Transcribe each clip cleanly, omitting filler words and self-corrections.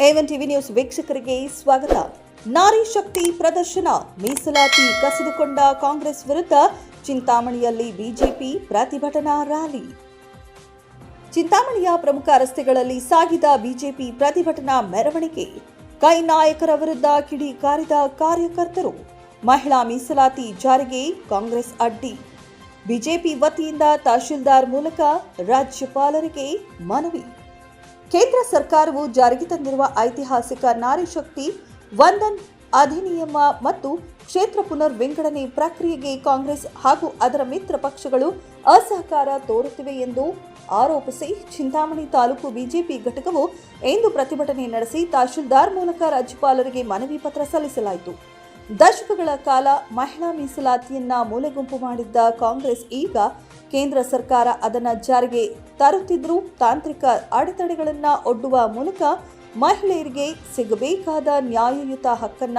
A1 TV news ವೀಕ್ಷಕರಿಗೆ ಸ್ವಾಗತ. ನಾರಿ ಶಕ್ತಿ ಪ್ರದರ್ಶನ, ಮೀಸಲಾತಿ ಕಸಿದುಕೊಂಡ ಕಾಂಗ್ರೆಸ್ ವಿರುದ್ಧ ಚಿಂತಾಮಣಿಯಲ್ಲಿ ಬಿಜೆಪಿ ಪ್ರತಿಭಟನಾ ರ್ಯಾಲಿ. ಚಿಂತಾಮಣಿಯ ಪ್ರಮುಖ ರಸ್ತೆಗಳಲ್ಲಿ ಸಾಗಿದ ಬಿಜೆಪಿ ಪ್ರತಿಭಟನಾ ಮೆರವಣಿಗೆ. ಕೈ ನಾಯಕರ ವಿರುದ್ಧ ಕಿಡಿಕಾರಿದ ಕಾರ್ಯಕರ್ತರು. ಮಹಿಳಾ ಮೀಸಲಾತಿ ಜಾರಿಗೆ ಕಾಂಗ್ರೆಸ್ ಅಡ್ಡಿ. ಬಿಜೆಪಿ ವತಿಯಿಂದ ತಹಶೀಲ್ದಾರ್ ಮೂಲಕ ರಾಜ್ಯಪಾಲರಿಗೆ ಮನವಿ. ಕೇಂದ್ರ ಸರ್ಕಾರವು ಜಾರಿಗೆ ತಂದಿರುವ ಐತಿಹಾಸಿಕ ನಾರಿ ಶಕ್ತಿ ವಂದನ್ ಅಧಿನಿಯಮ ಮತ್ತು ಕ್ಷೇತ್ರ ಪುನರ್ ವಿಂಗಡಣೆ ಪ್ರಕ್ರಿಯೆಗೆ ಕಾಂಗ್ರೆಸ್ ಹಾಗೂ ಅದರ ಮಿತ್ರ ಪಕ್ಷಗಳು ಅಸಹಕಾರ ತೋರುತ್ತಿವೆ ಎಂದು ಆರೋಪಿಸಿ ಚಿಂತಾಮಣಿ ತಾಲೂಕು ಬಿಜೆಪಿ ಘಟಕವು ಇಂದು ಪ್ರತಿಭಟನೆ ನಡೆಸಿ ತಹಶೀಲ್ದಾರ್ ಮೂಲಕ ರಾಜ್ಯಪಾಲರಿಗೆ ಮನವಿ ಪತ್ರ ಸಲ್ಲಿಸಲಾಯಿತು. ದಶಕಗಳ ಕಾಲ ಮಹಿಳಾ ಮೀಸಲಾತಿಯನ್ನ ಮೂಲೆಗುಂಪು ಮಾಡಿದ್ದ ಕಾಂಗ್ರೆಸ್ ಈಗ ಕೇಂದ್ರ ಸರ್ಕಾರ ಅದನ್ನು ಜಾರಿಗೆ ತರುತ್ತಿದ್ದರೂ ತಾಂತ್ರಿಕ ಅಡೆತಡೆಗಳನ್ನು ಒಡ್ಡುವ ಮೂಲಕ ಮಹಿಳೆಯರಿಗೆ ಸಿಗಬೇಕಾದ ನ್ಯಾಯಯುತ ಹಕ್ಕನ್ನ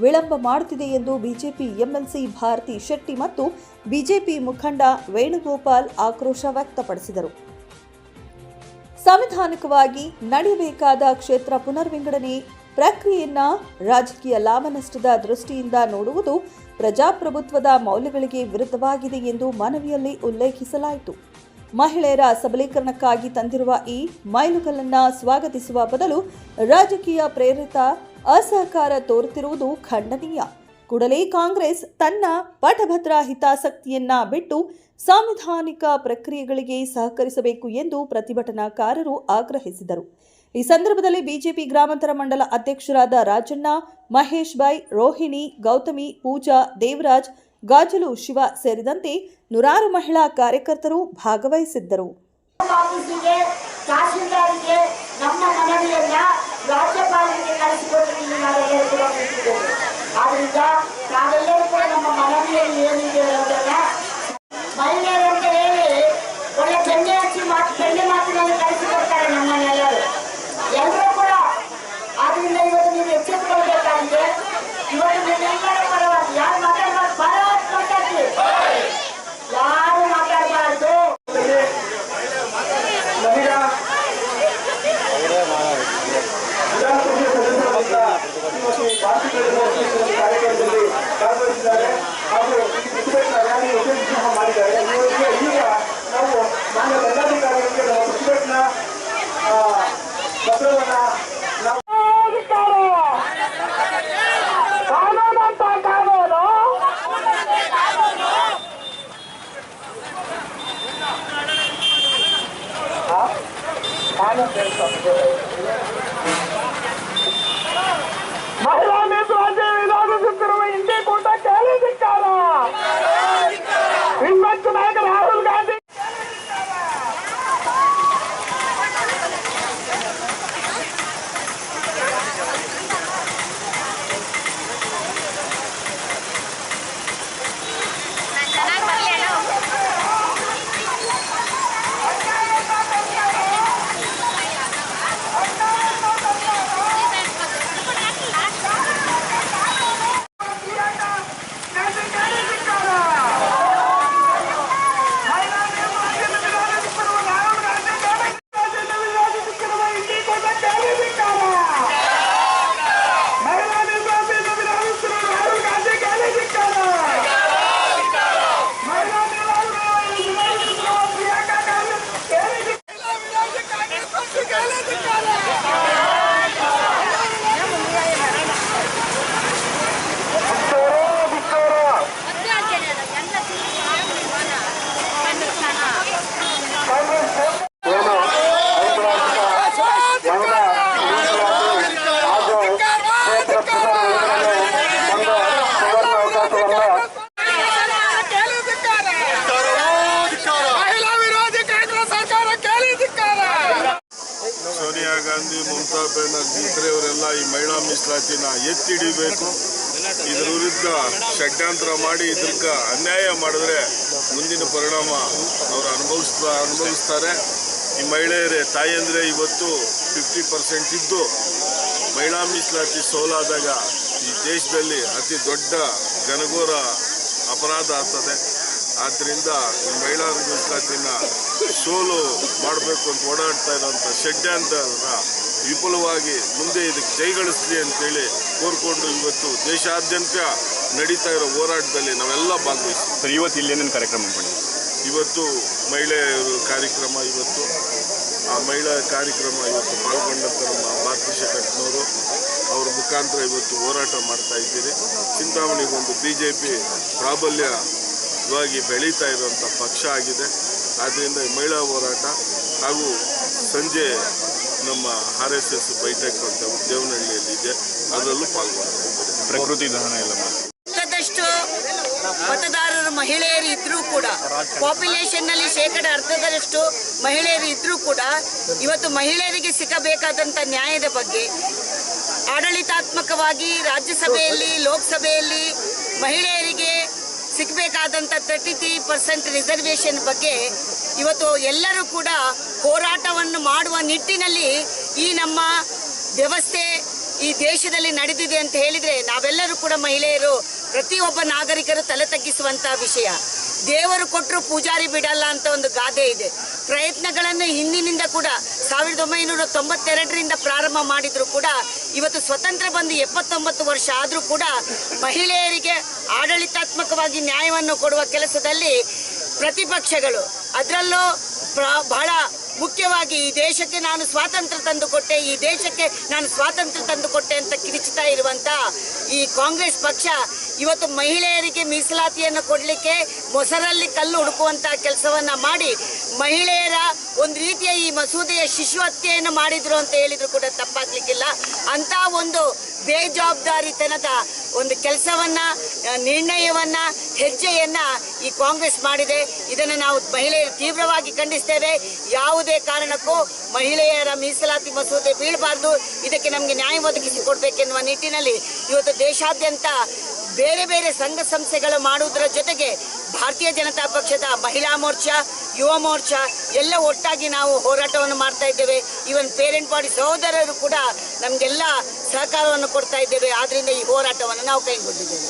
ವಿಳಂಬ ಮಾಡುತ್ತಿದೆ ಎಂದು ಬಿಜೆಪಿ ಎಂಎಲ್ಸಿ ಭಾರತಿ ಶೆಟ್ಟಿ ಮತ್ತು ಬಿಜೆಪಿ ಮುಖಂಡ ವೇಣುಗೋಪಾಲ್ ಆಕ್ರೋಶ ವ್ಯಕ್ತಪಡಿಸಿದರು. ಸಂವಿಧಾನಿಕವಾಗಿ ನಡೆಯಬೇಕಾದ ಕ್ಷೇತ್ರ ಪುನರ್ವಿಂಗಡಣೆ ಪ್ರಕ್ರಿಯೆಯನ್ನ ರಾಜಕೀಯ ಲಾಭ ನಷ್ಟದ ದೃಷ್ಟಿಯಿಂದ ನೋಡುವುದು ಪ್ರಜಾಪ್ರಭುತ್ವದ ಮೌಲ್ಯಗಳಿಗೆ ವಿರುದ್ಧವಾಗಿದೆ ಎಂದು ಮನವಿಯಲ್ಲಿ ಉಲ್ಲೇಖಿಸಲಾಯಿತು. ಮಹಿಳೆಯರ ಸಬಲೀಕರಣಕ್ಕಾಗಿ ತಂದಿರುವ ಈ ಮೈಲುಗಲ್ಲನ್ನು ಸ್ವಾಗತಿಸುವ ಬದಲು ರಾಜಕೀಯ ಪ್ರೇರಿತ ಅಸಹಕಾರ ತೋರುತ್ತಿರುವುದು ಖಂಡನೀಯ. ಕೂಡಲೇ ಕಾಂಗ್ರೆಸ್ ತನ್ನ ಪಟಭದ್ರ ಹಿತಾಸಕ್ತಿಯನ್ನ ಬಿಟ್ಟು ಸಾಂವಿಧಾನಿಕ ಪ್ರಕ್ರಿಯೆಗಳಿಗೆ ಸಹಕರಿಸಬೇಕು ಎಂದು ಪ್ರತಿಭಟನಾಕಾರರು ಆಗ್ರಹಿಸಿದರು. ಈ ಸಂದರ್ಭದಲ್ಲಿ ಬಿಜೆಪಿ ಗ್ರಾಮಾಂತರ ಮಂಡಲ ಅಧ್ಯಕ್ಷರಾದ ರಾಜಣ್ಣ, ಮಹೇಶ್ ಬೈ, ರೋಹಿಣಿ, ಗೌತಮಿ, ಪೂಜಾ, ದೇವರಾಜ್, ಗಾಜಲು ಶಿವ ಸೇರಿದಂತೆ ನೂರಾರು ಮಹಿಳಾ ಕಾರ್ಯಕರ್ತರು ಭಾಗವಹಿಸಿದ್ದರು. ಎಲ್ಲರೂ ಕೂಡ ಆದ್ರಿಂದ ಇವತ್ತು ನೀವು ಎಚ್ಚೆತ್ತುಕೊಳ್ಬೇಕಾಗಿದೆ. ಇವತ್ತು ನೀವೆಲ್ಲರ ಪರವಾಗಿ ಯಾರು ಮಾತಾಡಬಾರ್ದು, ಪರವಾಗಿ ಮಾತಾಡ್ತೀವಿ, ಯಾರು ಮಾತಾಡಬಾರ್ದು. ಭಾಗವಹಿಸಿದ್ದಾರೆ ಹಾಗೂ ಮಾಡಿದ್ದಾರೆ. ಈಗ ನಾವು ಮಾನ್ಯ ದಂಡಾಧಿಕಾರಿಗಳಿಗೆ ನಾವು ಪ್ರತಿಭಟನಾ ಪತ್ರವನ್ನು ಮಹಿಳಾ ಮೀಸಲಾತಿ ವಿರೋಧಿಸುತ್ತಿರುವ ಇಂಡಿ ಕೂಟ ಕೇಳಿದಿಕ್ಕಾರ. ವಿಪಕ್ಷ ನಾಯಕ ರಾಹುಲ್ ಗಾಂಧಿ ಸೋನಿಯಾ ಗಾಂಧಿ, ಮಮತಾ ಬ್ಯಾನರ್ಜಿ ಇವರೆಲ್ಲ ಈ ಮಹಿಳಾ ಮೀಸಲಾತಿನ ಎತ್ತಿ ಹಿಡಿಬೇಕು. ಇದರ ವಿರುದ್ಧ ಷಡ್ಯಂತ್ರ ಮಾಡಿ ಇದಕ್ಕೆ ಅನ್ಯಾಯ ಮಾಡಿದ್ರೆ ಮುಂದಿನ ಪರಿಣಾಮ ಅವರು ಅನುಭವಿಸ್ತಾರೆ. ಈ ಮಹಿಳೆಯರೇ ತಾಯಂದ್ರೆ ಇವತ್ತು 50% ಇದ್ದು ಮಹಿಳಾ ಮೀಸಲಾತಿ ಸೋಲಾದಾಗ ಈ ದೇಶದಲ್ಲಿ ಅತಿ ದೊಡ್ಡ ಘನಘೋರ ಅಪರಾಧ ಆಗ್ತದೆ. ಆದ್ದರಿಂದ ಮಹಿಳಾ ಮೀಸಲಾತಿನ ಸೋಲು ಮಾಡಬೇಕು ಅಂತ ಓಡಾಡ್ತಾ ಇರೋಂಥ ಷಡ್ಯಂತ್ರ ವಿಪುಲವಾಗಿ ಮುಂದೆ ಇದಕ್ಕೆ ಜೈಗಳಿಸಲಿ ಅಂತೇಳಿ ಕೋರ್ಕೊಂಡು ಇವತ್ತು ದೇಶಾದ್ಯಂತ ನಡೀತಾ ಇರೋ ಹೋರಾಟದಲ್ಲಿ ನಾವೆಲ್ಲ ಭಾಗವಹಿಸ್ತೀವಿ. ಸರ್, ಇವತ್ತು ಇಲ್ಲಿ ಏನೇನು ಕಾರ್ಯಕ್ರಮ ಮಾಡಿದ್ದೀವಿ? ಇವತ್ತು ಮಹಿಳೆಯರು ಕಾರ್ಯಕ್ರಮ, ಇವತ್ತು ಆ ಮಹಿಳಾ ಕಾರ್ಯಕ್ರಮ ಇವತ್ತು ಪಾಲ್ಗೊಂಡಂಥ ನಮ್ಮ ಭಾರತೀಯ ಶೆಟ್ಟಪ್ಪನವರು ಅವ್ರ ಮುಖಾಂತರ ಇವತ್ತು ಹೋರಾಟ ಮಾಡ್ತಾ ಇದ್ದೀರಿ. ಚಿಂತಾಮಣಿಗೊಂದು BJP ಪ್ರಾಬಲ್ಯವಾಗಿ ಬೆಳೀತಾ ಇರುವಂಥ ಪಕ್ಷ ಆಗಿದೆ. ಆದ್ದರಿಂದ ಈ ಮಹಿಳಾ ಹೋರಾಟ ಹಾಗೂ ಸಂಜೆ ನಮ್ಮ RSS ಬೈಠಕ್ ಅಂತ ದೇವನಹಳ್ಳಿಯಲ್ಲಿದೆ, ಅದರಲ್ಲೂ ಪಾಲ್ಗೊಂಡಿದ್ದಾರೆ. ಪ್ರಕೃತಿ ದಹನ ಎಲ್ಲ ಮಾಡಿ ಅರ್ಧದಷ್ಟು ಮತದಾರರು ಮಹಿಳೆಯರು ಇದ್ರೂ ಕೂಡ, ಪಾಪ್ಯುಲೇಷನ್ ನಲ್ಲಿ ಶೇಕಡ ಅರ್ಧದಷ್ಟು ಮಹಿಳೆಯರು ಇದ್ರೂ ಕೂಡ ಇವತ್ತು ಮಹಿಳೆಯರಿಗೆ ಸಿಗಬೇಕಾದಂತ ನ್ಯಾಯದ ಬಗ್ಗೆ ಆಡಳಿತಾತ್ಮಕವಾಗಿ ರಾಜ್ಯಸಭೆಯಲ್ಲಿ ಲೋಕಸಭೆಯಲ್ಲಿ ಮಹಿಳೆಯರಿಗೆ ಸಿಗಬೇಕಾದಂಥ 33% ರಿಸರ್ವೇಷನ್ ಬಗ್ಗೆ ಇವತ್ತು ಎಲ್ಲರೂ ಕೂಡ ಹೋರಾಟವನ್ನು ಮಾಡುವ ನಿಟ್ಟಿನಲ್ಲಿ ಈ ನಮ್ಮ ವ್ಯವಸ್ಥೆ ಈ ದೇಶದಲ್ಲಿ ನಡೆದಿದೆ ಅಂತ ಹೇಳಿದರೆ ನಾವೆಲ್ಲರೂ ಕೂಡ ಮಹಿಳೆಯರು ಪ್ರತಿಯೊಬ್ಬ ನಾಗರಿಕರು ತಲೆ ತಗ್ಗಿಸುವಂಥ ವಿಷಯ. ದೇವರು ಕೊಟ್ಟರು ಪೂಜಾರಿ ಬಿಡಲ್ಲ ಅಂತ ಒಂದು ಗಾದೆ ಇದೆ. ಪ್ರಯತ್ನಗಳನ್ನು ಹಿಂದಿನಿಂದ ಕೂಡ 1992ರಿಂದ ಪ್ರಾರಂಭ ಮಾಡಿದ್ರು ಕೂಡ ಇವತ್ತು ಸ್ವತಂತ್ರ ಬಂದು 79 ವರ್ಷ ಆದರೂ ಕೂಡ ಮಹಿಳೆಯರಿಗೆ ಆಡಳಿತಾತ್ಮಕವಾಗಿ ನ್ಯಾಯವನ್ನು ಕೊಡುವ ಕೆಲಸದಲ್ಲಿ ಪ್ರತಿಪಕ್ಷಗಳು, ಅದರಲ್ಲೂ ಬಹಳ ಮುಖ್ಯವಾಗಿ ಈ ದೇಶಕ್ಕೆ ನಾನು ಸ್ವಾತಂತ್ರ್ಯ ತಂದುಕೊಟ್ಟೆ, ಈ ದೇಶಕ್ಕೆ ನಾನು ಸ್ವಾತಂತ್ರ್ಯ ತಂದುಕೊಟ್ಟೆ ಅಂತ ಕಿರಿಚುತ್ತಾ ಇರುವಂಥ ಈ ಕಾಂಗ್ರೆಸ್ ಪಕ್ಷ ಇವತ್ತು ಮಹಿಳೆಯರಿಗೆ ಮೀಸಲಾತಿಯನ್ನು ಕೊಡಲಿಕ್ಕೆ ಮೊಸರಲ್ಲಿ ಕಲ್ಲು ಹುಡುಕುವಂಥ ಕೆಲಸವನ್ನು ಮಾಡಿ ಮಹಿಳೆಯರ ಒಂದು ರೀತಿಯ ಈ ಮಸೂದೆಯ ಶಿಶುಹತ್ಯೆಯನ್ನು ಮಾಡಿದ್ರು ಅಂತ ಹೇಳಿದ್ರು ಕೂಡ ತಪ್ಪಾಗ್ಲಿಕ್ಕಿಲ್ಲ. ಅಂತ ಒಂದು ಬೇಜವಾಬ್ದಾರಿತನದ ಒಂದು ಕೆಲಸವನ್ನ, ನಿರ್ಣಯವನ್ನ, ಹೆಜ್ಜೆಯನ್ನ ಈ ಕಾಂಗ್ರೆಸ್ ಮಾಡಿದೆ. ಇದನ್ನು ನಾವು ಮಹಿಳೆಯರು ತೀವ್ರವಾಗಿ ಖಂಡಿಸ್ತೇವೆ. ಯಾವುದೇ ಕಾರಣಕ್ಕೂ ಮಹಿಳೆಯರ ಮೀಸಲಾತಿ ಮಸೂದೆ ಬೀಳಬಾರ್ದು, ಇದಕ್ಕೆ ನಮಗೆ ನ್ಯಾಯ ಒದಗಿಸಿಕೊಡ್ಬೇಕೆನ್ನುವ ನಿಟ್ಟಿನಲ್ಲಿ ಇವತ್ತು ದೇಶಾದ್ಯಂತ ಬೇರೆ ಬೇರೆ ಸಂಘ ಸಂಸ್ಥೆಗಳು ಮಾಡುವುದರ ಜೊತೆಗೆ ಭಾರತೀಯ ಜನತಾ ಪಕ್ಷದ ಮಹಿಳಾ ಮೋರ್ಚಾ, ಯುವ ಮೋರ್ಚಾ ಎಲ್ಲ ಒಟ್ಟಾಗಿ ನಾವು ಹೋರಾಟವನ್ನು ಮಾಡ್ತಾ ಇದ್ದೇವೆ. ಈವನ್ ಪೇರೆಂಟ್ ಬಾಡಿ ಸಹೋದರರು ಕೂಡ ನಮಗೆಲ್ಲ ಸಹಕಾರವನ್ನು ಕೊಡ್ತಾ ಇದ್ದೇವೆ. ಆದ್ದರಿಂದ ಈ ಹೋರಾಟವನ್ನು ನಾವು ಕೈಗೊಂಡಿದ್ದೇವೆ.